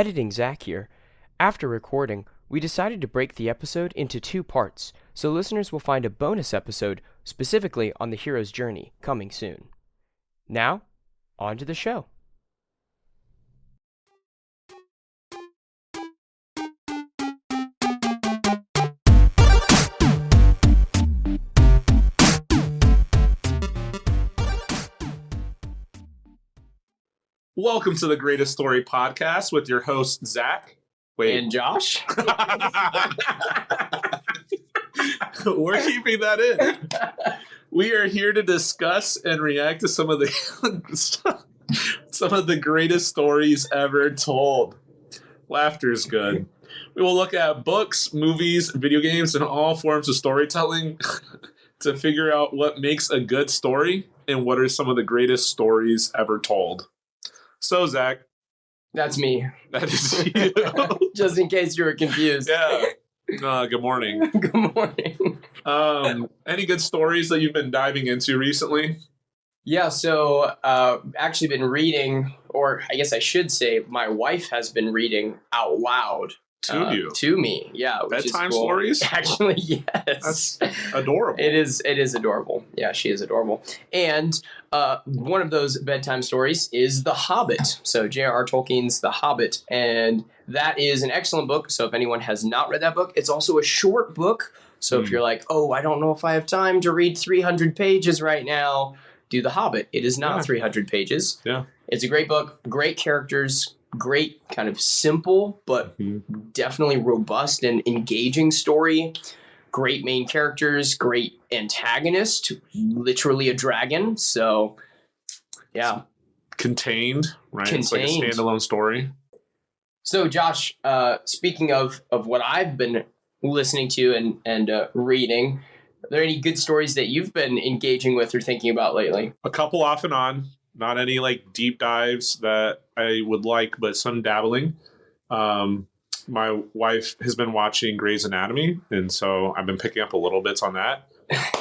Editing Zac here. After recording, we decided to break the episode into 2 parts, so listeners will find a bonus episode specifically on the hero's journey coming soon. Now, on to the show. Welcome to the Greatest Story Podcast with your host, Zac. And Josh. We're keeping that in. We are here to discuss and react to some of the greatest stories ever told. Laughter's good. We will look at books, movies, video games, and all forms of storytelling to figure out what makes a good story and what are some of the greatest stories ever told. So, Zac. That's me. That is you. Just in case you were confused. Yeah. Good morning. Good morning. Any good stories that you've been diving into recently? Yeah, so actually been reading, or I guess I should say my wife has been reading out loud. To me, yeah. Bedtime stories? Actually, yes. That's adorable. It is adorable. Yeah, she is adorable. And one of those bedtime stories is The Hobbit. So J.R.R. Tolkien's The Hobbit. And that is an excellent book. So if anyone has not read that book, it's also a short book. So if you're like, oh, I don't know if I have time to read 300 pages right now, do The Hobbit. It is not 300 pages. Yeah. It's a great book, great characters, great kind of simple, but definitely robust and engaging story. Great main characters, great antagonist, literally a dragon. So, yeah. Contained, right? Contained. It's like a standalone story. So, Josh, speaking of what I've been listening to and reading, are there any good stories that you've been engaging with or thinking about lately? A couple off and on. Not any like deep dives that I would like, but some dabbling. My wife has been watching Grey's Anatomy, and so I've been picking up a little bits on that.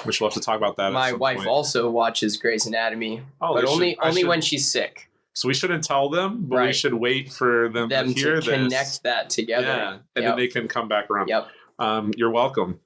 Which we'll have to talk about that. My wife also watches Grey's Anatomy, but only when she's sick. So we shouldn't tell them, but we should wait for them to hear this. Connect that together. Yeah, and then they can come back around. Yep. You're welcome.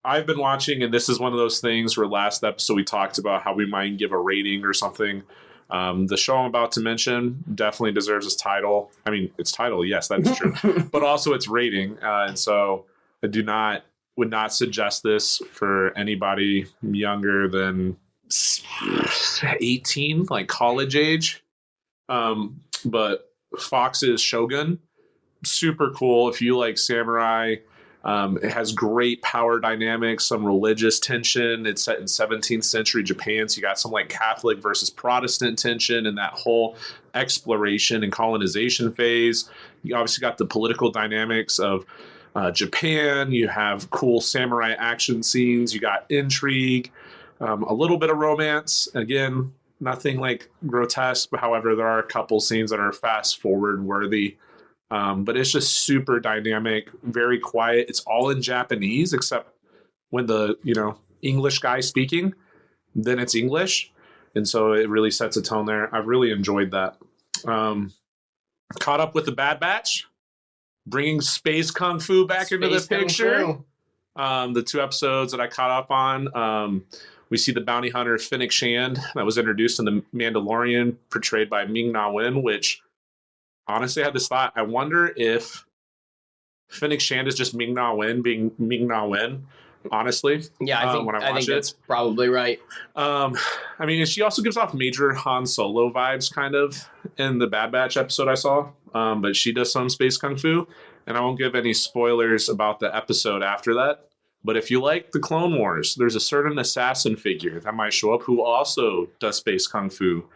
I've been watching, and this is one of those things where last episode we talked about how we might give a rating or something. The show I'm about to mention definitely deserves its title. I mean, its title, yes, that's true. But also its rating. And so I would not suggest this for anybody younger than 18, like college age. But Fox's Shogun, super cool. If you like samurai, it has great power dynamics, some religious tension. It's set in 17th century Japan, so you got some like Catholic versus Protestant tension and that whole exploration and colonization phase. You obviously got the political dynamics of Japan. You have cool samurai action scenes. You got intrigue, a little bit of romance. Again, nothing like grotesque, but however, there are a couple scenes that are fast forward worthy. But it's just super dynamic, very quiet. It's all in Japanese, except when the, English guy speaking, then it's English. And so it really sets a tone there. I've really enjoyed that. Caught up with the Bad Batch, bringing space kung fu back into the picture. The 2 episodes that I caught up on, we see the bounty hunter Fennec Shand that was introduced in The Mandalorian, portrayed by Ming-Na Wen, which... honestly, I had this thought. I wonder if Fennec Shand is just Ming-Na Wen being Ming-Na Wen, honestly. Yeah, I think that's probably right. I mean, she also gives off major Han Solo vibes, kind of, in the Bad Batch episode I saw. But she does some space kung fu. And I won't give any spoilers about the episode after that. But if you like the Clone Wars, there's a certain assassin figure that might show up who also does space kung fu.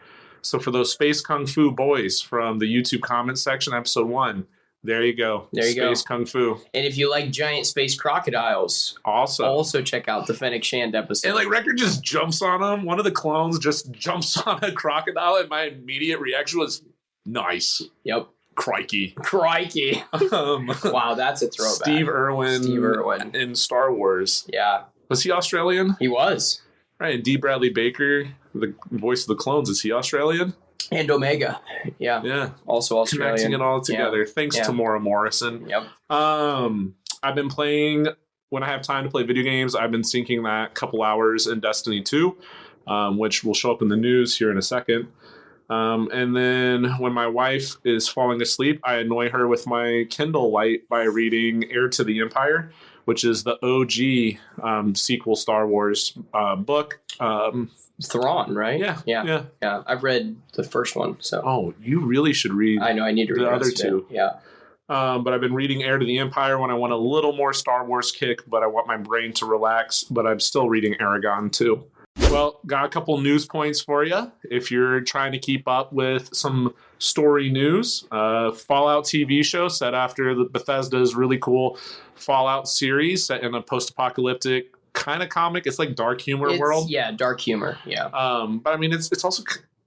So for those space kung fu boys from the YouTube comment section, episode 1, there you go. Space kung fu. And if you like giant space crocodiles, also check out the Fennec Shand episode. And like Wrecker just jumps on him. One of the clones just jumps on a crocodile, and my immediate reaction was nice. Yep. Crikey. Wow, that's a throwback. Steve Irwin in Star Wars. Yeah. Was he Australian? He was. Right, and D. Bradley Baker, the voice of the clones, is he Australian? And Omega. Yeah. Yeah. Also Australian. Connecting it all together. Thanks to Maura Morrison. Yep. I've been playing, when I have time to play video games, I've been sinking that couple hours in Destiny 2, which will show up in the news here in a second. And then when my wife is falling asleep, I annoy her with my Kindle Light by reading Heir to the Empire, which is the OG sequel Star Wars book. Thrawn, right? Yeah. I've read the first one, so. Oh, you really should read. I know. I need to read the other two. Yeah. But I've been reading Heir to the Empire when I want a little more Star Wars kick, but I want my brain to relax. But I'm still reading Aragon too. Well, got a couple news points for you. If you're trying to keep up with some story news, Fallout TV show set after the Bethesda's really cool Fallout series set in a post-apocalyptic kind of comic. It's like dark humor world. Yeah, dark humor. Yeah. But I mean, it's also,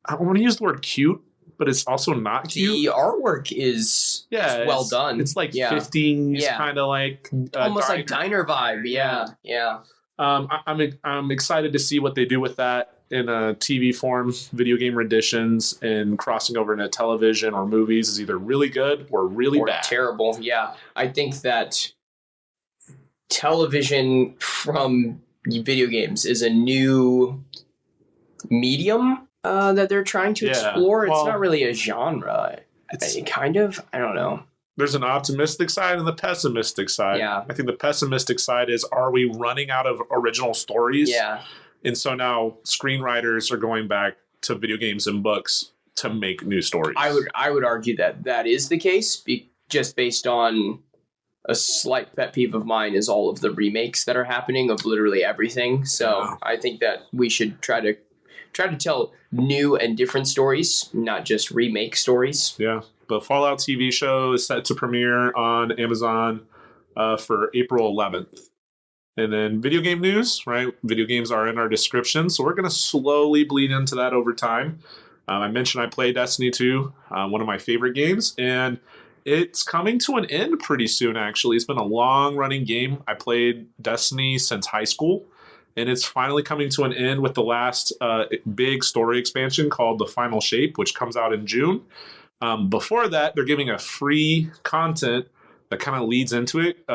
I want to use the word cute, but it's also not cute. The artwork is well done. It's like 50s, kind of like almost like diner vibe. Yeah. I'm excited to see what they do with that in a TV form. Video game renditions and crossing over into television or movies is either really good or really bad. Terrible. Yeah, I think that television from video games is a new medium that they're trying to explore. It's not really a genre. It's kind of, I don't know. There's an optimistic side and the pessimistic side. Yeah. I think the pessimistic side is, are we running out of original stories? Yeah. And so now screenwriters are going back to video games and books to make new stories. I would argue that is the case, just based on a slight pet peeve of mine is all of the remakes that are happening of literally everything. So I think that we should try to tell new and different stories, not just remake stories. Yeah. The Fallout TV show is set to premiere on Amazon for April 11th. And then video game news, right? Video games are in our description, so we're going to slowly bleed into that over time. I mentioned I play Destiny 2, one of my favorite games, and it's coming to an end pretty soon, actually. It's been a long-running game. I played Destiny since high school, and it's finally coming to an end with the last big story expansion called The Final Shape, which comes out in June. Before that, they're giving a free content that kind of leads into it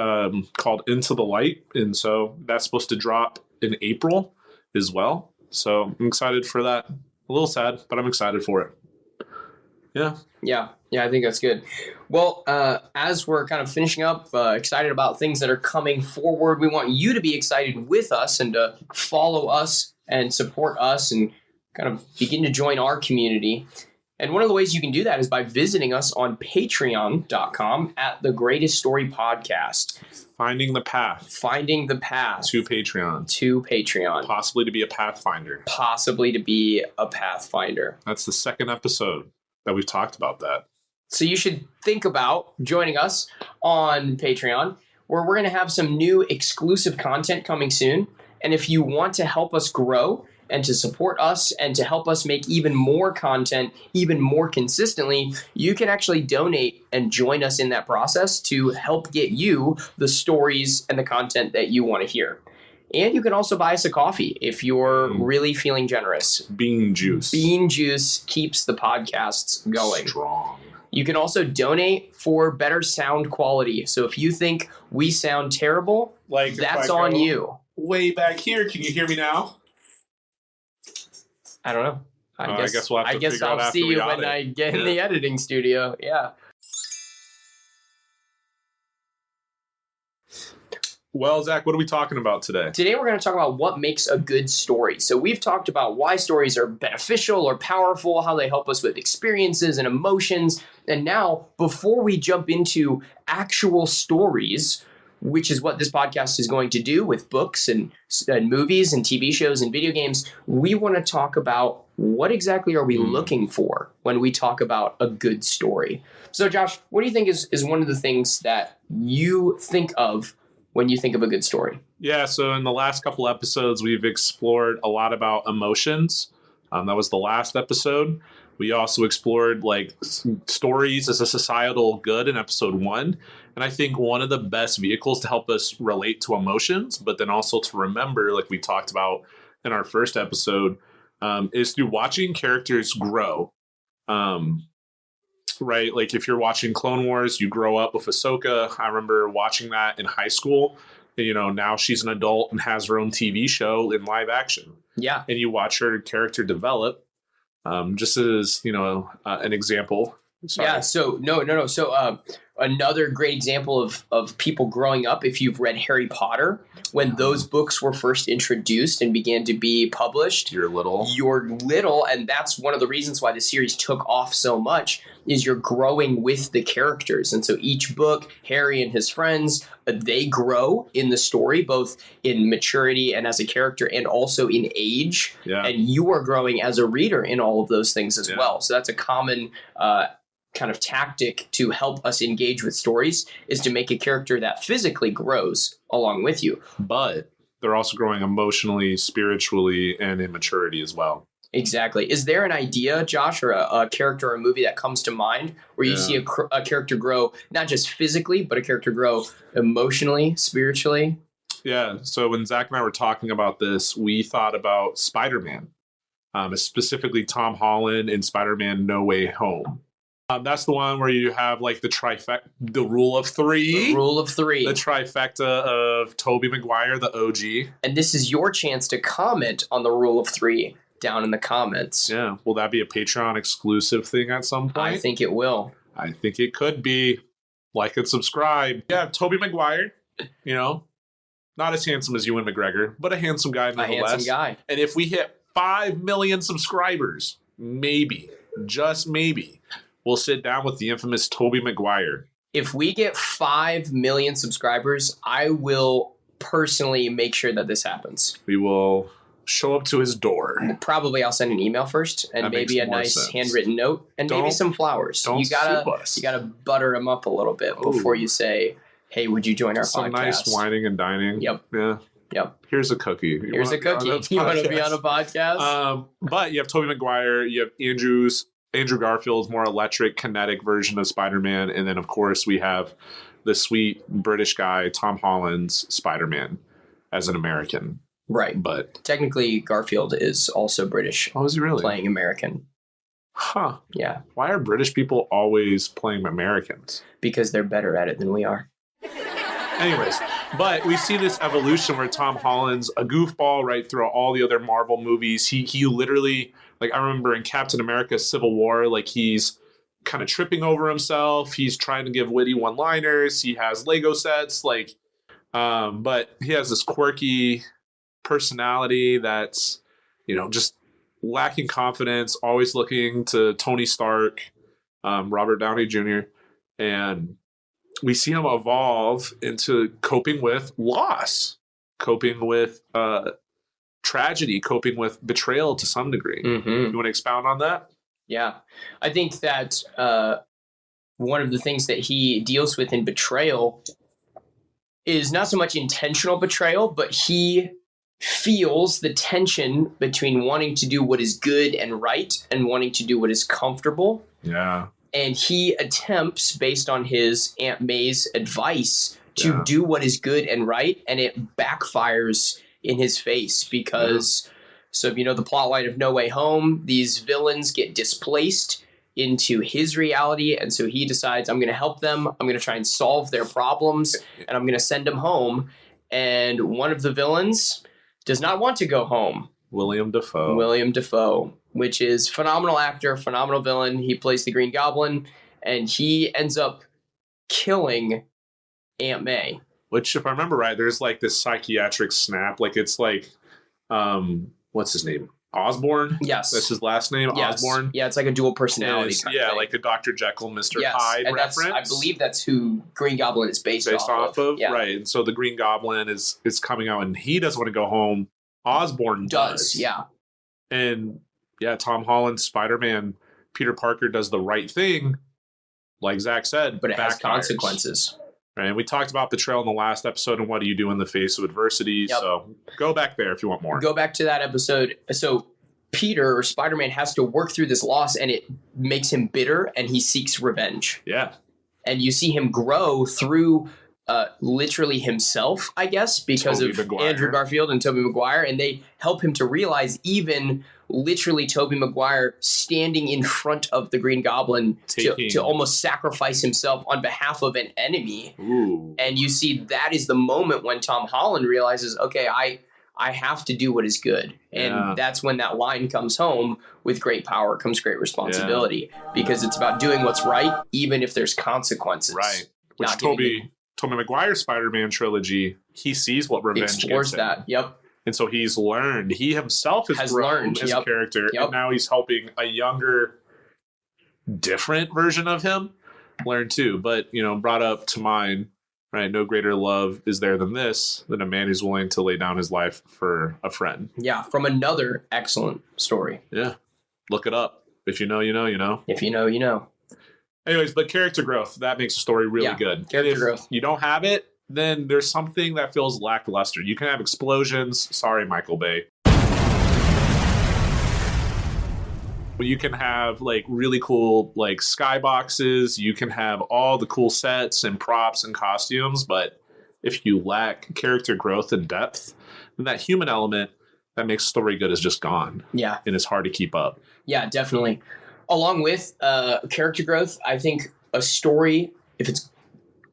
called Into the Light. And so that's supposed to drop in April as well. So I'm excited for that. A little sad, but I'm excited for it. Yeah, I think that's good. Well, as we're kind of finishing up, excited about things that are coming forward, we want you to be excited with us and to follow us and support us and kind of begin to join our community. And one of the ways you can do that is by visiting us on patreon.com at The Greatest Story Podcast. Finding the path. To Patreon. Possibly to be a pathfinder. That's the second episode that we've talked about that. So you should think about joining us on Patreon, where we're going to have some new exclusive content coming soon. And if you want to help us grow and to support us and to help us make even more content, even more consistently, you can actually donate and join us in that process to help get you the stories and the content that you want to hear. And you can also buy us a coffee if you're really feeling generous. Bean juice. Bean juice keeps the podcasts going. Strong. You can also donate for better sound quality. So if you think we sound terrible, that's on you. Way back here, can you hear me now? I don't know. I guess we'll have to figure out I'll after see we you got when it. I get in the editing studio. Yeah. Well, Zach, what are we talking about today? Today we're going to talk about what makes a good story. So we've talked about why stories are beneficial or powerful, how they help us with experiences and emotions. And now, before we jump into actual stories, which is what this podcast is going to do with books and movies and TV shows and video games, we want to talk about what exactly are we looking for when we talk about a good story. So, Josh, what do you think is one of the things that you think of when you think of a good story? Yeah, so in the last couple episodes, we've explored a lot about emotions. That was the last episode. We also explored stories as a societal good in episode 1. And I think one of the best vehicles to help us relate to emotions, but then also to remember, like we talked about in our first episode, is through watching characters grow. Right? Like if you're watching Clone Wars, you grow up with Ahsoka. I remember watching that in high school. And, now she's an adult and has her own TV show in live action. Yeah. And you watch her character develop. Just as, an example. Sorry. Yeah. So no. So another great example of people growing up, if you've read Harry Potter, when those books were first introduced and began to be published, You're little, and that's one of the reasons why the series took off so much, is you're growing with the characters. And so each book, Harry and his friends, they grow in the story, both in maturity and as a character, and also in age. Yeah. And you are growing as a reader in all of those things as well. So that's a common kind of tactic to help us engage with stories, is to make a character that physically grows along with you. But they're also growing emotionally, spiritually, and in maturity as well. Exactly. Is there an idea, Josh, or a character or a movie that comes to mind where you see a character grow, not just physically, but a character grow emotionally, spiritually? Yeah. So when Zach and I were talking about this, we thought about Spider-Man, specifically Tom Holland in Spider-Man No Way Home. That's the one where you have like the trifecta, the rule of three. The rule of three. The trifecta of Tobey Maguire, the OG. And this is your chance to comment on the rule of three down in the comments. Yeah. Will that be a Patreon exclusive thing at some point? I think it will. I think it could be. Like and subscribe. Yeah, Tobey Maguire, not as handsome as Ewan McGregor, but a handsome guy nonetheless. A handsome guy. And if we hit 5 million subscribers, maybe, just maybe, we'll sit down with the infamous Tobey Maguire. If we get 5 million subscribers, I will personally make sure that this happens. We will show up to his door. Probably I'll send an email first, and maybe a nice handwritten note, and maybe some flowers. You gotta butter him up a little bit before you say, "Hey, would you join our podcast?" Some nice whining and dining. Yep. Yeah. Yep. Here's a cookie. Here's a cookie. You want to be on a podcast? But you have Tobey Maguire. You have Andrew Garfield's more electric, kinetic version of Spider-Man, and then of course we have the sweet British guy Tom Holland's Spider-Man as an American. Right. But technically Garfield is also British. Oh, is he really? Playing American. Huh. Yeah. Why are British people always playing Americans? Because they're better at it than we are. Anyways, but we see this evolution where Tom Holland's a goofball right through all the other Marvel movies. He literally, like I remember in Captain America Civil War, like he's kind of tripping over himself. He's trying to give witty one-liners. He has Lego sets, but he has this quirky personality that's, just lacking confidence, always looking to Tony Stark, Robert Downey Jr., and we see him evolve into coping with loss, coping with tragedy, coping with betrayal to some degree. Mm-hmm. You want to expound on that? Yeah. I think that one of the things that he deals with in betrayal is not so much intentional betrayal, but he feels the tension between wanting to do what is good and right and wanting to do what is comfortable. Yeah. And he attempts, based on his Aunt May's advice, to do what is good and right, and it backfires in his face because, so if you know the plot line of No Way Home, these villains get displaced into his reality, and so he decides, I'm going to help them, I'm going to try and solve their problems, and I'm going to send them home. And one of the villains does not want to go home. William Dafoe, which is phenomenal actor, phenomenal villain. He plays the Green Goblin, and he ends up killing Aunt May. Which, if I remember right, there's like this psychiatric snap. Like it's like, what's his name? Osborn? Yes. That's his last name, yes. Osborn? Yeah, it's like a dual personality kind of thing. Like a Dr. Jekyll, Mr. Yes. Hyde and reference. I believe that's who Green Goblin is based off of. Yeah. Right. And so the Green Goblin is coming out, and he doesn't want to go home. Osborn does. Yeah. And Tom Holland, Spider-Man, Peter Parker does the right thing, like Zach said, but it has consequences. Right. And we talked about betrayal in the last episode and what do you do in the face of adversity. Yep. So go back there if you want more. Go back to that episode. So Peter, or Spider-Man, has to work through this loss, and it makes him bitter, and he seeks revenge. Yeah. And you see him grow through literally himself, I guess, because Tobey of Maguire. Andrew Garfield and Tobey Maguire, and they help him to realize even literally Tobey Maguire standing in front of the Green Goblin to almost sacrifice himself on behalf of an enemy. Ooh. And you see that is the moment when Tom Holland realizes, okay, I have to do what is good. And that's when that line comes home: with great power comes great responsibility, because it's about doing what's right, even if there's consequences. Right. Which Tobey Maguire's Spider-Man trilogy, he sees what revenge explores gets him. that. Yep. And so he's learned. He himself has grown as a character, and now he's helping a younger, different version of him learn too. But, brought up to mind, right, no greater love is there than this, than a man who's willing to lay down his life for a friend. Yeah, from another excellent story. Yeah. Look it up. If you know, you know, you know. If you know, you know. Anyways, but character growth, that makes a story really good. Character growth. You don't have it, then there's something that feels lackluster. You can have explosions. Sorry, Michael Bay. But you can have really cool skyboxes. You can have all the cool sets and props and costumes. But if you lack character growth and depth, then that human element that makes a story good is just gone. Yeah. And it's hard to keep up. Yeah, definitely. Along with character growth, I think a story, if it's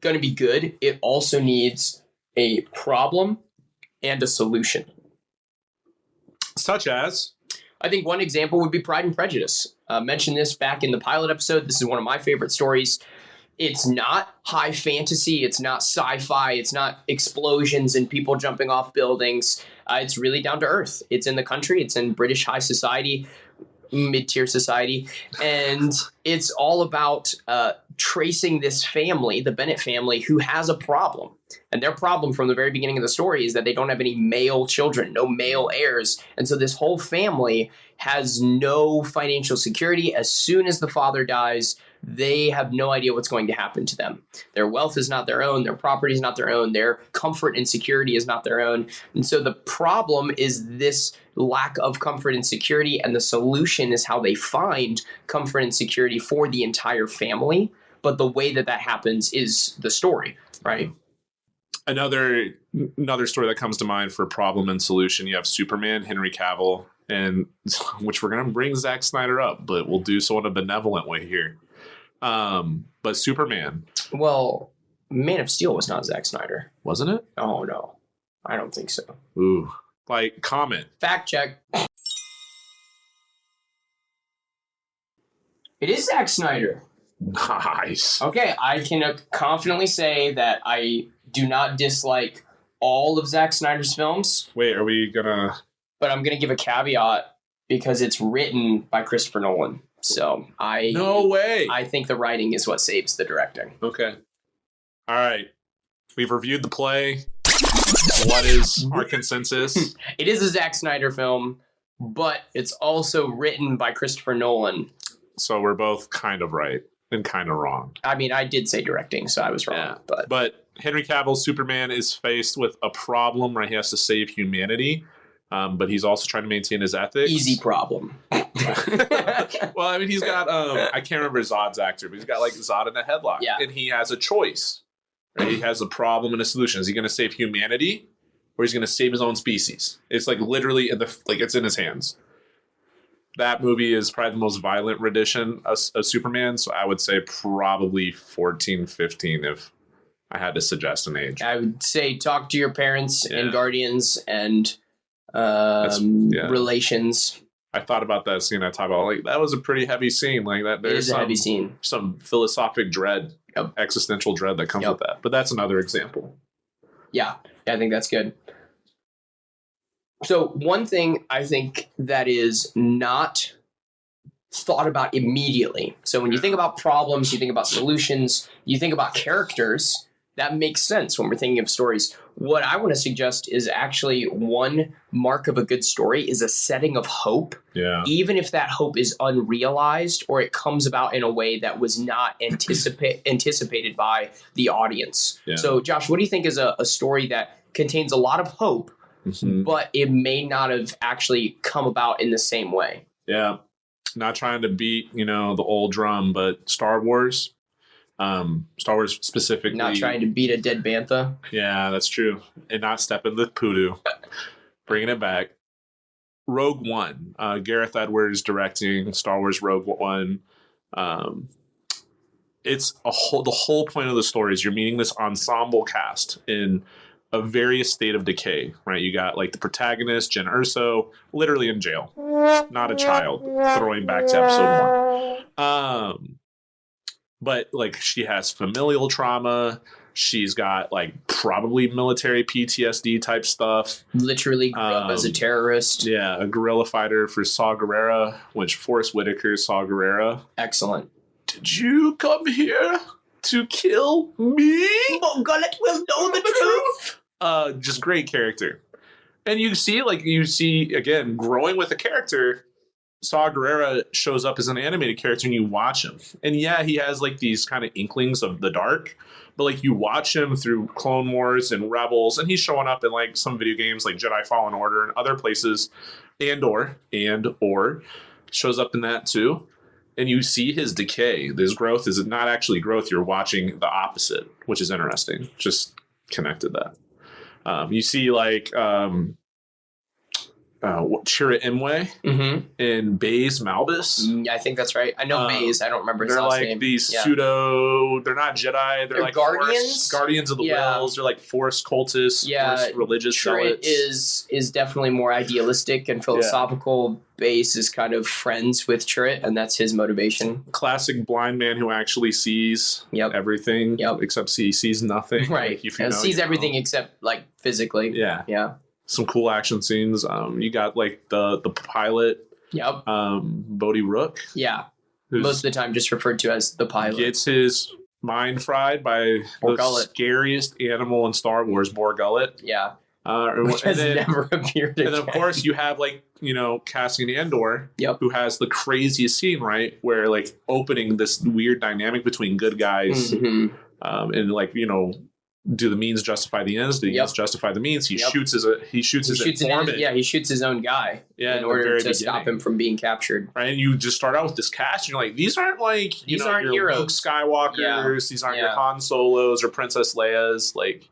going to be good, it also needs a problem and a solution. Such as? I think one example would be Pride and Prejudice. Mentioned this back in the pilot episode. This is one of my favorite stories. It's not high fantasy. It's not sci-fi. It's not explosions and people jumping off buildings. It's really down to earth. It's in the country. It's in British high society, mid-tier society. And it's all about tracing this family, the Bennett family, who has a problem. And their problem from the very beginning of the story is that they don't have any male children, no male heirs. And so this whole family has no financial security. As soon as the father dies, they have no idea what's going to happen to them. Their wealth is not their own. Their property is not their own. Their comfort and security is not their own. And so the problem is this lack of comfort and security, and the solution is how they find comfort and security for the entire family. But the way that happens is the story, right? Another story that comes to mind for problem and solution, you have Superman, Henry Cavill, and which we're going to bring Zack Snyder up, but we'll do so in a benevolent way here. But Superman. Well, Man of Steel was not Zack Snyder. Wasn't it? Oh, no. I don't think so. Ooh. Comment. Fact check. It is Zack Snyder. Nice. Okay, I can confidently say that I do not dislike all of Zack Snyder's films. Wait, are we gonna... But I'm gonna give a caveat because it's written by Christopher Nolan. So No way! I think the writing is what saves the directing. Okay. All right. We've reviewed the play. What is our consensus? It is a Zack Snyder film, but it's also written by Christopher Nolan. So we're both kind of right and kind of wrong. I mean, I did say directing, so I was wrong. Yeah. But Henry Cavill's Superman is faced with a problem where he has to save humanity, but he's also trying to maintain his ethics. Easy problem. Well, I mean, he's got, I can't remember Zod's actor, but he's got Zod in a headlock. Yeah. And he has a choice. Right? He has a problem and a solution. Is he going to save humanity, or is he going to save his own species? It's literally it's in his hands. That movie is probably the most violent rendition of Superman, so I would say probably 14, 15 if I had to suggest an age. I would say talk to your parents and guardians and relations. I thought about that scene. I talked about that was a pretty heavy scene. There's it is a heavy scene. Some philosophic dread, existential dread that comes with that. But that's another example. Yeah, I think that's good. So one thing I think that is not thought about immediately. So when you think about problems, you think about solutions, you think about characters, that makes sense when we're thinking of stories. What I want to suggest is actually one mark of a good story is a setting of hope. Yeah. Even if that hope is unrealized or it comes about in a way that was not anticipated by the audience. Yeah. So Josh, what do you think is a story that contains a lot of hope, but it may not have actually come about in the same way? Yeah. Not trying to beat, the old drum, but Star Wars. Star Wars specifically. Not trying to beat a dead bantha. Yeah, that's true. And not step in the poodoo. Bringing it back. Rogue One. Gareth Edwards directing Star Wars Rogue One. It's the whole point of the story is you're meeting this ensemble cast in a various state of decay, right? You got like the protagonist, Jyn Erso, literally in jail. Not a child, throwing back to episode 1. But like she has familial trauma. She's got like probably military PTSD type stuff. Literally grew up as a terrorist. Yeah, a guerrilla fighter for Saw Gerrera, which Forrest Whitaker, Saw Gerrera. Excellent. Did you come here to kill me? But Gullet will know the truth. Just great character. And you see again, growing with a character. Saw Gerrera shows up as an animated character and you watch him. And yeah, he has like these kind of inklings of the dark, but like you watch him through Clone Wars and Rebels, and he's showing up in like some video games like Jedi Fallen Order and other places, and or shows up in that too. And you see his decay. His growth is not actually growth. You're watching the opposite, which is interesting. Just connected that. You see like Chirrut Imwe and Baze Malbus. I think that's right. I know Baze. I don't remember his they're last like name. These pseudo. They're not Jedi. They're like Guardians. Guardians of the Wills. They're like Force cultists. Yeah, Force religious Chirrut zealots. is definitely more idealistic and philosophical. Baze is kind of friends with Chirrut, and that's his motivation. Classic blind man who actually sees everything. Except he sees nothing. Right. Like, and sees everything except like physically. Yeah. Yeah. Some cool action scenes. You got like the pilot. Yep. Bodhi Rook. Yeah. Most of the time just referred to as the pilot. Gets his mind fried by the scariest animal in Star Wars, Bor Gullet. Yeah. Which has never appeared again. And of course you have like, Cassian Andor, who has the craziest scene, right? Where like opening this weird dynamic between good guys and like, do the means justify the ends? Do the ends justify the means? He shoots his informant. He shoots his own guy in order to stop him from being captured. Right, and you just start out with this cast, and you're like, these aren't like these aren't your heroes. Luke Skywalkers. These aren't your Han Solos or Princess Leia's. Like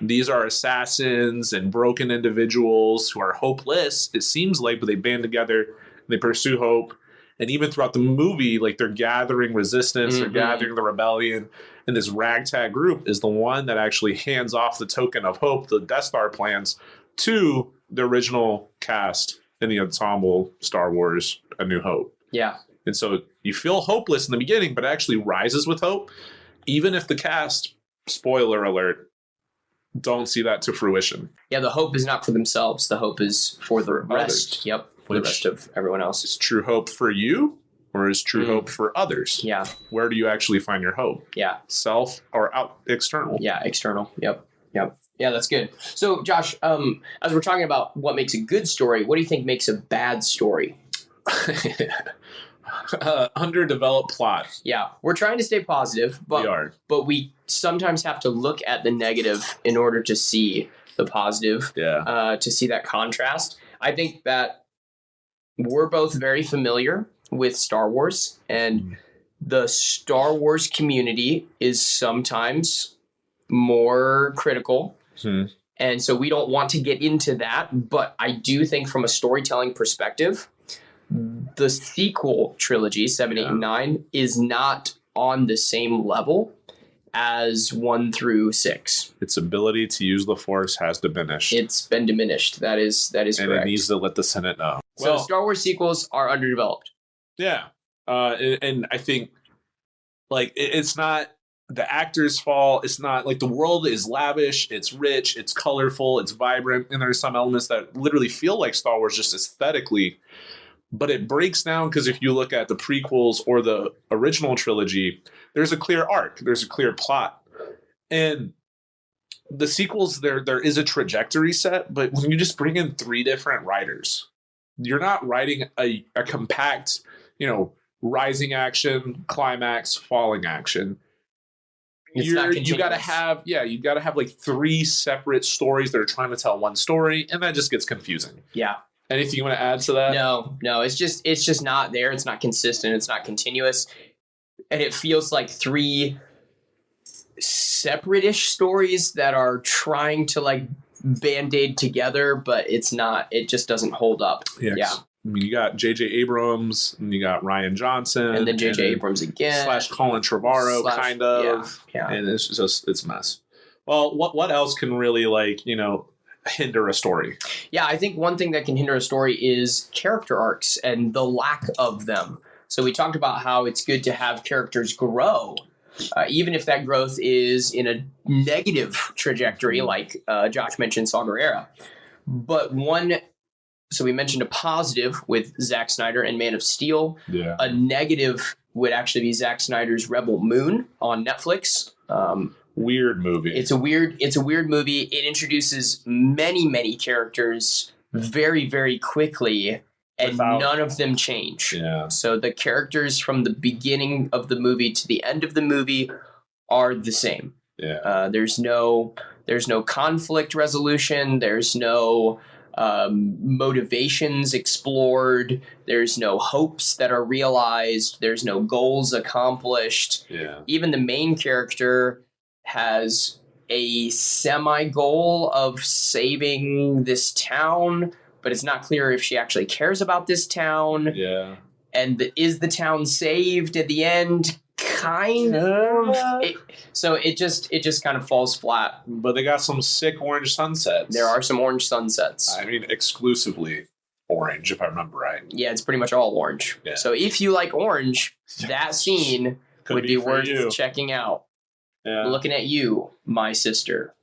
these are assassins and broken individuals who are hopeless. It seems like, but they band together. They pursue hope. And even throughout the movie, like they're gathering resistance, they're gathering the rebellion. And this ragtag group is the one that actually hands off the token of hope, the Death Star plans, to the original cast in the ensemble Star Wars A New Hope. Yeah. And so you feel hopeless in the beginning, but it actually rises with hope. Even if the cast, spoiler alert, don't see that to fruition. Yeah, the hope is not for themselves. The hope is for the rest. Others. Yep. For the rest of everyone else. Is true hope for you? Or is true hope for others? Yeah. Where do you actually find your hope? Yeah. Self or out external? Yeah, external. Yep. Yeah, that's good. So, Josh, as we're talking about what makes a good story, what do you think makes a bad story? Underdeveloped plot. Yeah, we're trying to stay positive, but we sometimes have to look at the negative in order to see the positive. Yeah. To see that contrast. I think that we're both very familiar with Star Wars, and the Star Wars community is sometimes more critical. And so we don't want to get into that, but I do think from a storytelling perspective, the sequel trilogy, 7, 8, and 9, is not on the same level as 1 through 6. Its ability to use the Force has diminished. It's been diminished. That is correct. And it needs to let the Senate know. So Star Wars sequels are underdeveloped. Yeah. And I think like it's not the actor's fault. It's not like the world is lavish. It's rich. It's colorful. It's vibrant. And there's some elements that literally feel like Star Wars just aesthetically. But it breaks down because if you look at the prequels or the original trilogy, there's a clear arc. There's a clear plot. And the sequels, there is a trajectory set. But when you just bring in 3 different writers, you're not writing a compact, rising action, climax, falling action. You got to have like 3 separate stories that are trying to tell one story, and that just gets confusing. Yeah. Anything you want to add to that? No, it's just not there. It's not consistent. It's not continuous. And it feels like 3 separate-ish stories that are trying to like band-aid together, but it's not. It just doesn't hold up. Yeah. I mean, you got J.J. Abrams, and you got Ryan Johnson, And then J.J. Abrams again. / Colin Trevorrow, kind of. Yeah. And it's a mess. Well, what else can really, like, you know, hinder a story? Yeah, I think one thing that can hinder a story is character arcs and the lack of them. So we talked about how it's good to have characters grow, even if that growth is in a negative trajectory, like Josh mentioned Saw Gerrera. But so we mentioned a positive with Zack Snyder and Man of Steel. Yeah. A negative would actually be Zack Snyder's Rebel Moon on Netflix. Weird movie. It's a weird movie. It introduces many characters very, very quickly, and none of them change. Yeah. So the characters from the beginning of the movie to the end of the movie are the same. Yeah. There's no conflict resolution. There's no motivations explored. There's no hopes that are realized. There's no goals accomplished. Yeah. Even the main character has a semi-goal of saving this town, but it's not clear if she actually cares about this town. Yeah. And is the town saved at the end? Kind of. So it just kind of falls flat. But they got some sick orange sunsets. There are some orange sunsets. I mean, exclusively orange, if I remember right. Yeah, it's pretty much all orange. Yeah. So if you like orange, that scene would be worth checking out. Yeah. Looking at you, my sister.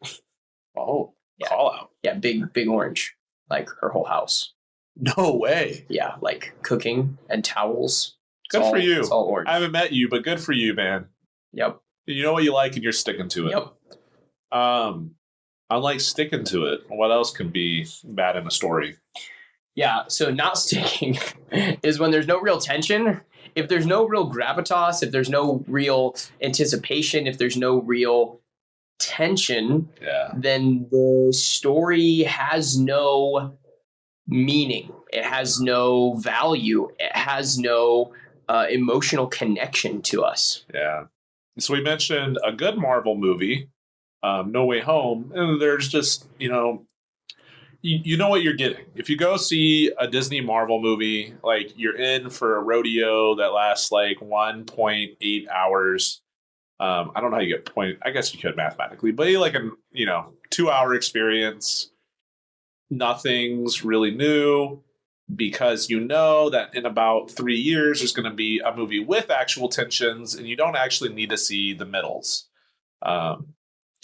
Oh, yeah. Call out. Yeah, big orange. Like her whole house. No way. Yeah, like cooking and towels. Good for you. It's all orange. I haven't met you, but good for you, man. Yep. You know what you like and you're sticking to it. Yep. Unlike sticking to it, what else can be bad in a story? Yeah, so not sticking is when there's no real tension. If there's no real gravitas, if there's no real anticipation, if there's no real tension, then the story has no meaning. It has no value. It has no emotional connection to us. Yeah. So we mentioned a good Marvel movie, No Way Home, and there's just, you know what you're getting. If you go see a Disney Marvel movie, like, you're in for a rodeo that lasts like 1.8 hours. I don't know how you get I guess you could mathematically, but like a 2-hour experience. Nothing's really new, because you know that in about 3 years there's going to be a movie with actual tensions, and you don't actually need to see the middles.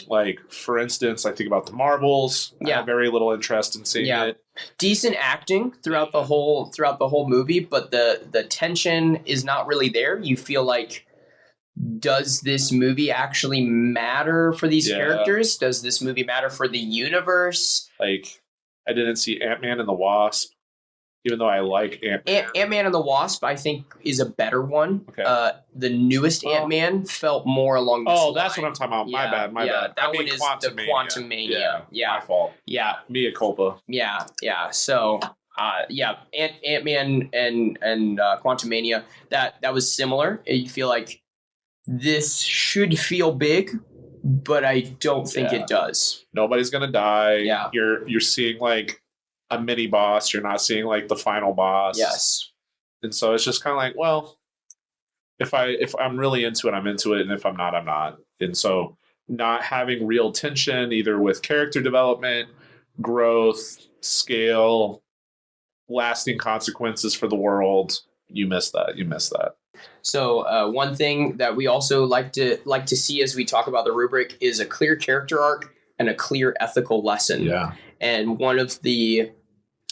Like, for instance, I think about the Marvels. Yeah. I have very little interest in seeing it. Decent acting throughout the whole movie, but the tension is not really there. You feel like, does this movie actually matter for these characters? Does this movie matter for the universe? Like, I didn't see Ant-Man and the Wasp, even though I like Ant-Man. Ant-Man and the Wasp, I think, is a better one. Okay. The newest Ant-Man felt more along this line. That's what I'm talking about. My bad. That one is the Quantumania. Yeah. My fault. Yeah. Mea culpa. Yeah. So, Ant-Man and Quantumania, that was similar. You feel like this should feel big, but I don't think it does. Nobody's gonna die. Yeah. You're seeing like a mini boss. You're not seeing like the final boss. Yes. And so it's just kind of like, well, if I'm really into it, I'm into it, and if I'm not, I'm not. And so not having real tension, either with character development, growth, scale, lasting consequences for the world, you miss that. So one thing that we also like to see as we talk about the rubric is a clear character arc and a clear ethical lesson. Yeah. And one of the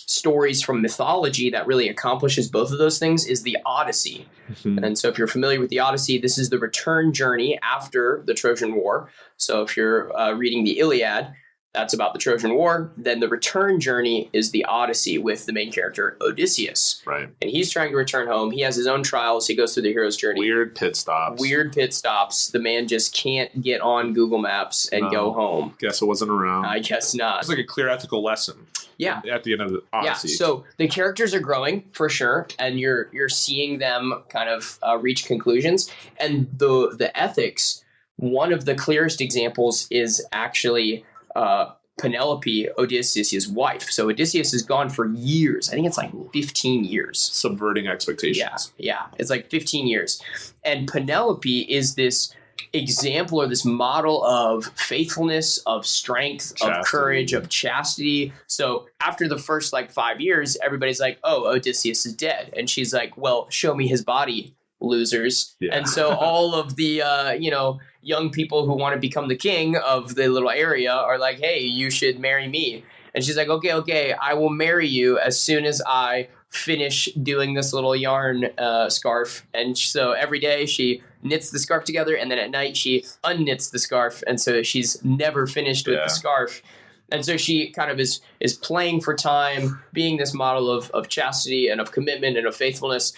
stories from mythology that really accomplishes both of those things is the Odyssey. Mm-hmm. And so if you're familiar with the Odyssey, this is the return journey after the Trojan War. So if you're reading the Iliad, that's about the Trojan War. Then the return journey is the Odyssey with the main character, Odysseus. Right. And he's trying to return home. He has his own trials. He goes through the hero's journey. Weird pit stops. The man just can't get on Google Maps and go home. Guess it wasn't around. I guess not. It's like a clear ethical lesson. Yeah. At the end of the Odyssey. Yeah. So the characters are growing for sure, and you're seeing them kind of reach conclusions, and the ethics one of the clearest examples is actually Penelope, Odysseus' wife. So Odysseus is gone for years. I think it's like 15 years. Subverting expectations. Yeah. It's like 15 years. And Penelope is this example or this model of faithfulness, of strength, Chastity. of courage, of chastity. So after the first like 5 years, everybody's like, oh, Odysseus is dead. And she's like, well, show me his body, losers. Yeah. And so all of the, young people who want to become the king of the little area are like, hey, you should marry me. And she's like, okay, I will marry you as soon as I finish doing this little yarn scarf. And so every day she knits the scarf together, and then at night she unknits the scarf. And so she's never finished with the scarf. And so she kind of is playing for time, being this model of chastity and of commitment and of faithfulness,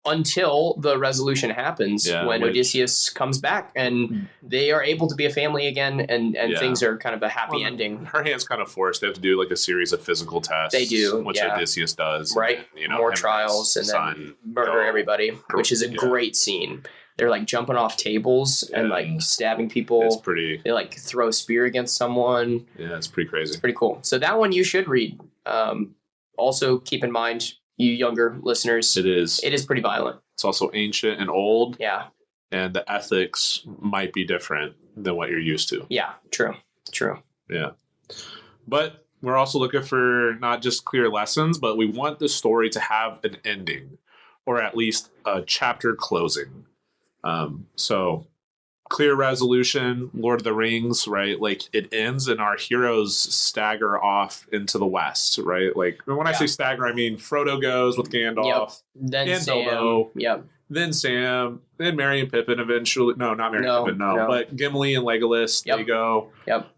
until the resolution happens when Odysseus comes back and they are able to be a family again, and things are kind of a happy ending. Her hand's kind of forced. They have to do like a series of physical tests. They do, which Odysseus does. Right. And, more trials and then murder everybody, which is a great scene. They're like jumping off tables and like stabbing people. It's pretty. They like throw a spear against someone. Yeah, it's pretty crazy. It's pretty cool. So that one you should read. Also keep in mind, you younger listeners, it is pretty violent. It's also ancient and old. Yeah. And the ethics might be different than what you're used to. Yeah, true. Yeah. But we're also looking for not just clear lessons, but we want the story to have an ending, or at least a chapter closing. So clear resolution, Lord of the Rings, right? Like it ends and our heroes stagger off into the west, right? Like when I say stagger, I mean Frodo goes with Gandalf, then and Sam, Bilbo, then Sam, then Merry and Pippin eventually. No, not Merry and Pippin, no. But Gimli and Legolas, they go.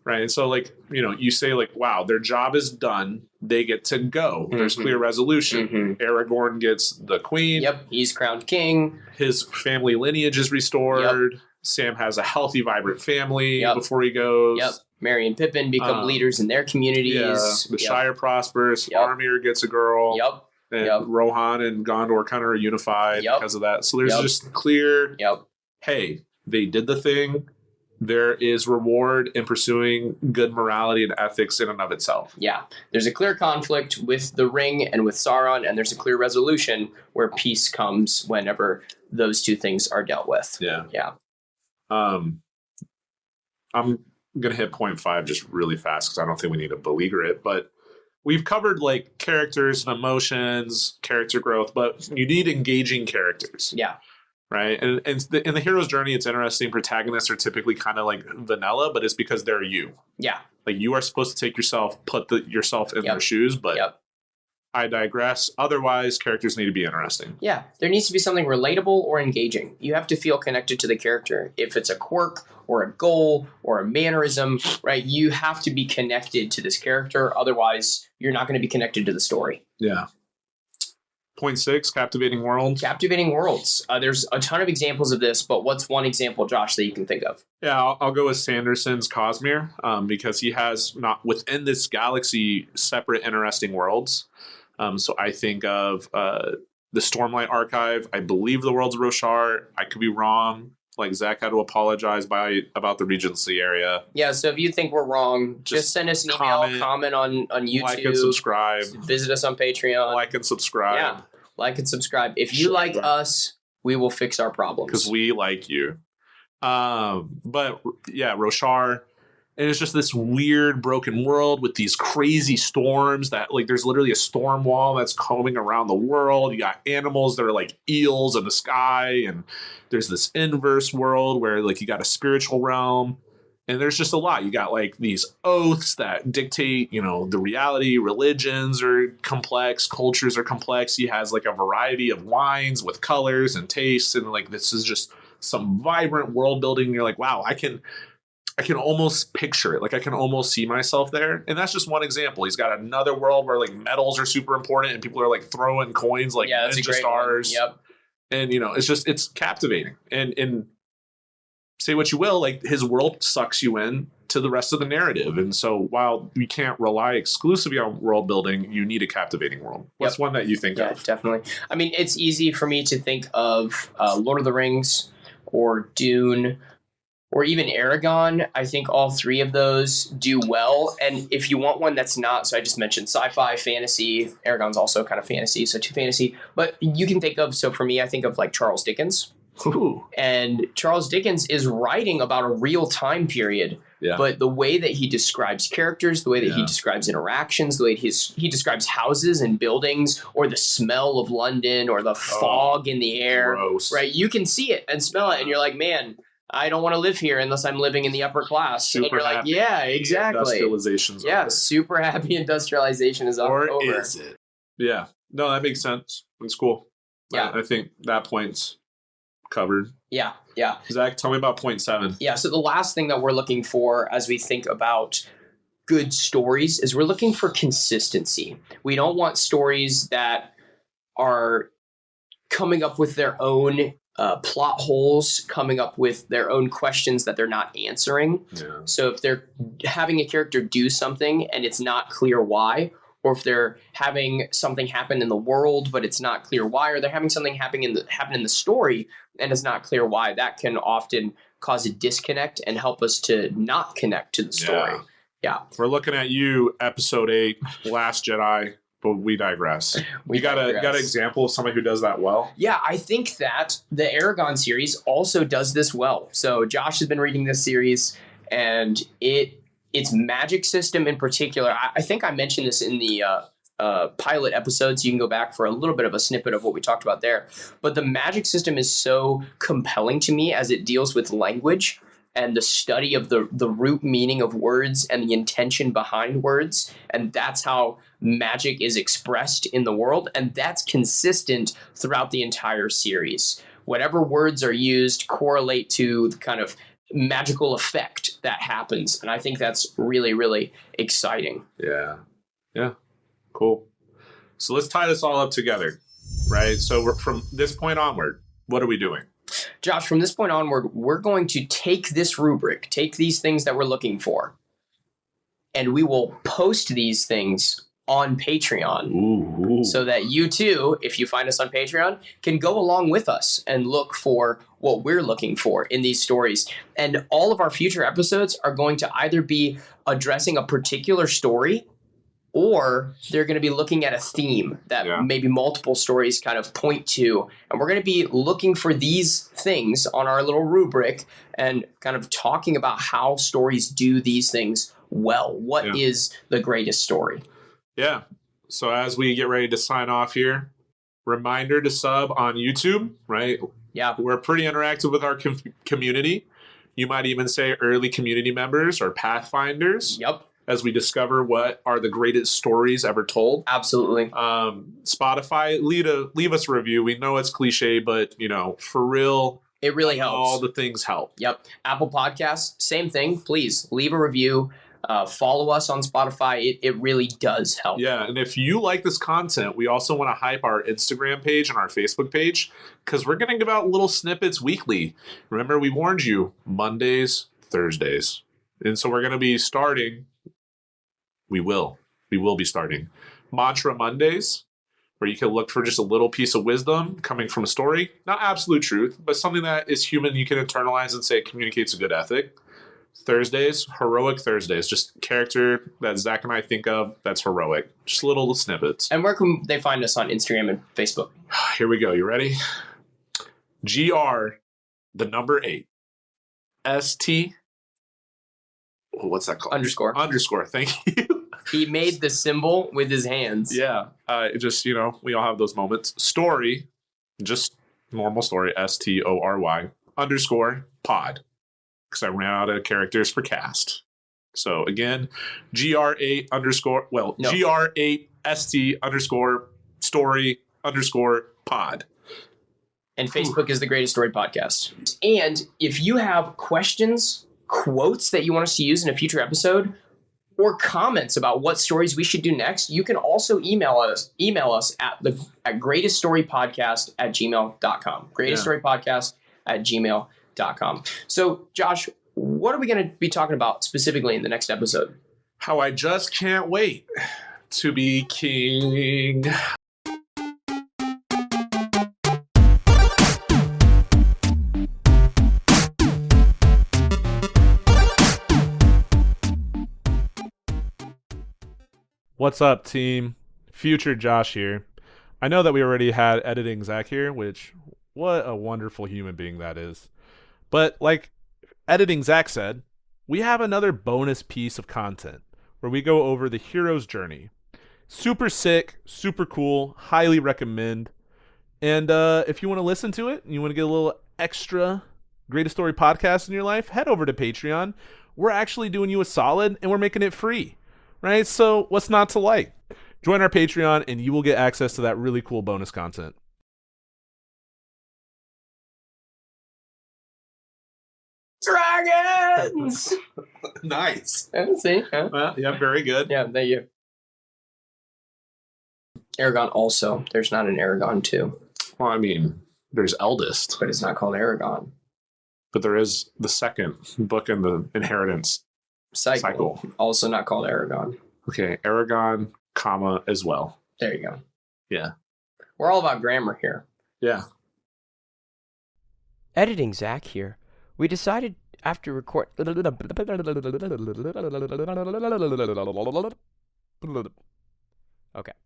Right. And so like, you say like, wow, their job is done. They get to go. There's clear resolution. Aragorn gets the queen. He's crowned king. His family lineage is restored. Sam has a healthy, vibrant family before he goes. Merry and Pippin become leaders in their communities. Yeah. The Shire prospers. Faramir gets a girl. And Rohan and Gondor kind of are unified because of that. So there's just clear, hey, they did the thing. There is reward in pursuing good morality and ethics in and of itself. Yeah. There's a clear conflict with the ring and with Sauron, and there's a clear resolution where peace comes whenever those two things are dealt with. Yeah. I'm going to hit point 5 just really fast because I don't think we need to beleaguer it, but we've covered like characters and emotions, character growth, but you need engaging characters. Yeah. Right. And in the hero's journey, it's interesting. Protagonists are typically kind of like vanilla, but it's because they're you. Yeah. Like you are supposed to take yourself, put yourself in their shoes, but I digress. Otherwise, characters need to be interesting. Yeah. There needs to be something relatable or engaging. You have to feel connected to the character. If it's a quirk or a goal or a mannerism, right, you have to be connected to this character. Otherwise, you're not going to be connected to the story. Yeah. Point 6, captivating worlds. Captivating worlds. There's a ton of examples of this, but what's one example, Josh, that you can think of? Yeah, I'll go with Sanderson's Cosmere because he has not within this galaxy separate interesting worlds. So I think of the Stormlight Archive. I believe the world's Roshar. I could be wrong. Like Zach had to apologize about the Regency area. Yeah, so if you think we're wrong, just send us an email, comment on YouTube. Like and subscribe. Visit us on Patreon. Like and subscribe. Yeah, like and subscribe. If you like us, we will fix our problems. Because we like you. But yeah, Roshar. And it's just this weird broken world with these crazy storms that like there's literally a storm wall that's combing around the world. You got animals that are like eels in the sky. And there's this inverse world where like you got a spiritual realm. And there's just a lot. You got like these oaths that dictate, the reality. Religions are complex. Cultures are complex. He has like a variety of wines with colors and tastes. And like this is just some vibrant world building. You're like, wow, I can almost picture it. Like I can almost see myself there. And that's just one example. He's got another world where like metals are super important and people are like throwing coins like ninja stars. One. Yep. And it's captivating. And say what you will, like his world sucks you in to the rest of the narrative. And so while you can't rely exclusively on world building, you need a captivating world. What's one that you think of? Yeah, definitely. I mean, it's easy for me to think of Lord of the Rings or Dune or even Aragon. I think all three of those do well. And if you want one that's not, so I just mentioned sci-fi, fantasy. Aragon's also kind of fantasy, so too fantasy. But you can think of, so for me, I think of like Charles Dickens. Ooh. And Charles Dickens is writing about a real time period. Yeah. But the way that he describes characters, the way that he describes interactions, the way he describes houses and buildings, or the smell of London, or the fog in the air, gross. right? You can see it and smell it, and you're like, man, I don't want to live here unless I'm living in the upper class. Super and you're like, happy yeah, exactly. Industrialization's Yeah, over. super happy industrialization is over. Or is it? Yeah. No, that makes sense. It's cool. Yeah. I think that point's covered. Yeah. Zach, tell me about point 7. Yeah, so the last thing that we're looking for as we think about good stories is we're looking for consistency. We don't want stories that are coming up with their own plot holes, coming up with their own questions that they're not answering. Yeah. So if they're having a character do something and it's not clear why, or if they're having something happen in the world but it's not clear why, or they're having something happen in the story and it's not clear why, that can often cause a disconnect and help us to not connect to the story. Yeah. We're looking at you, episode 8, Last Jedi, but we digress. You got an example of somebody who does that well? Yeah, I think that the Aragon series also does this well. So Josh has been reading this series, and its magic system in particular, I think I mentioned this in the pilot episodes. You can go back for a little bit of a snippet of what we talked about there. But the magic system is so compelling to me as it deals with language and the study of the root meaning of words and the intention behind words. And that's how magic is expressed in the world. And that's consistent throughout the entire series. Whatever words are used correlate to the kind of magical effect that happens. And I think that's really, really exciting. Yeah. Cool. So let's tie this all up together, right? So we're, from this point onward, what are we doing? Josh, from this point onward, we're going to take this rubric, take these things that we're looking for, and we will post these things on Patreon. Ooh. So that you too, if you find us on Patreon, can go along with us and look for what we're looking for in these stories. And all of our future episodes are going to either be addressing a particular story, or they're going to be looking at a theme that maybe multiple stories kind of point to. And we're going to be looking for these things on our little rubric and kind of talking about how stories do these things well. What is the greatest story? Yeah. So as we get ready to sign off here, reminder to sub on YouTube, right? Yeah. We're pretty interactive with our community. You might even say early community members or pathfinders. Yep. As we discover what are the greatest stories ever told. Absolutely. Spotify, leave us a review. We know it's cliche, but for real, it really helps. All the things help. Yep. Apple Podcasts, same thing. Please leave a review. Follow us on Spotify. It really does help. Yeah, and if you like this content, we also want to hype our Instagram page and our Facebook page because we're going to give out little snippets weekly. Remember, we warned you, Mondays, Thursdays. And so we're going to be starting... We will be starting Mantra Mondays, where you can look for just a little piece of wisdom coming from a story. Not absolute truth, but something that is human you can internalize and say it communicates a good ethic. Thursdays, Heroic Thursdays, just character that Zach and I think of that's heroic. Just little snippets. And where can they find us on Instagram and Facebook? Here we go. You ready? GR, the number 8. ST. What's that called? Underscore. Thank you. He made the symbol with his hands. Yeah. Just, we all have those moments. Story, just normal story, STORY, _pod. Because I ran out of characters for cast. So again, GR8 _ GR8 ST _ story _ pod. And Facebook is the Greatest Story Podcast. And if you have questions, quotes that you want us to use in a future episode, or comments about what stories we should do next, you can also email us at greateststorypodcast@gmail.com. greateststorypodcast@gmail.com. So, Josh, what are we going to be talking about specifically in the next episode? How I just can't wait to be king. What's up, team? Future Josh here. I know that we already had editing Zac here, which, what a wonderful human being that is. But like editing Zac said, we have another bonus piece of content where we go over the hero's journey. Super sick, super cool, highly recommend. And if you want to listen to it and you want to get a little extra Greatest Story podcast in your life, head over to Patreon. We're actually doing you a solid and we're making it free, right? So what's not to like? Join our Patreon and you will get access to that really cool bonus content. Dragons! Nice. See? Huh? Yeah, very good. Yeah, thank you. Aragon also. There's not an Aragon 2. Well, I mean, there's Eldest, But it's not called Aragon. but there is the second book in the Inheritance cycle. Also not called Aragon. Okay, Aragon, comma, as well. There you go. Yeah. We're all about grammar here. Yeah. Editing Zac here. We decided after record. Okay.